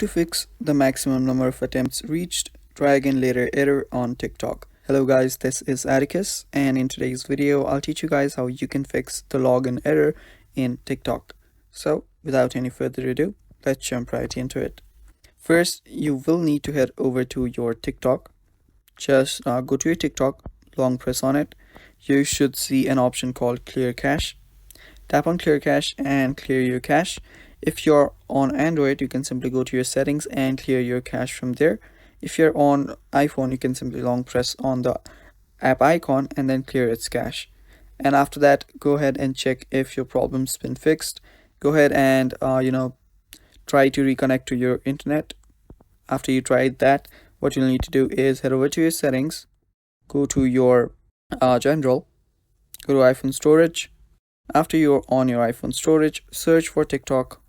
To fix the maximum number of attempts reached, try again later error on TikTok. Hello guys, this is Atticus, and in today's video I'll teach you guys how you can fix the login error in TikTok. So without any further ado, let's jump right into it. First, you will need to head over to your TikTok. Just go to your TikTok, long press on it. You should see an option called Clear Cache. Tap on Clear Cache and clear your cache. If you're on Android, you can simply go to your settings and clear your cache from there. If you're on iPhone, you can simply long press on the app icon and then clear its cache. And after that, go ahead and check if your problem's been fixed. Go ahead and try to reconnect to your internet. After you tried that, what you'll need to do is head over to your settings, go to your general, go to iPhone storage. After you're on your iPhone storage, search for TikTok.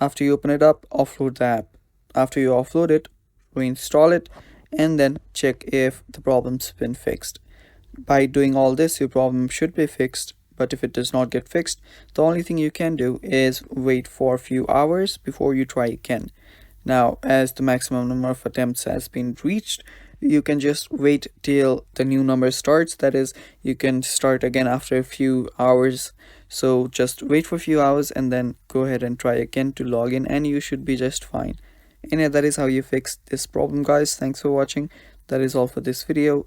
After you open it up, offload the app. After you offload it, reinstall it, and then check if the problem's been fixed. By doing all this, your problem should be fixed, but if it does not get fixed, the only thing you can do is wait for a few hours before you try again. Now, as the maximum number of attempts has been reached, you can just wait till the new number starts. That is, you can start again after a few hours. So just wait for a few hours and then go ahead and try again to log in, and you should be just fine. And yeah, that is how you fix this problem, guys. Thanks for watching. That is all for this video.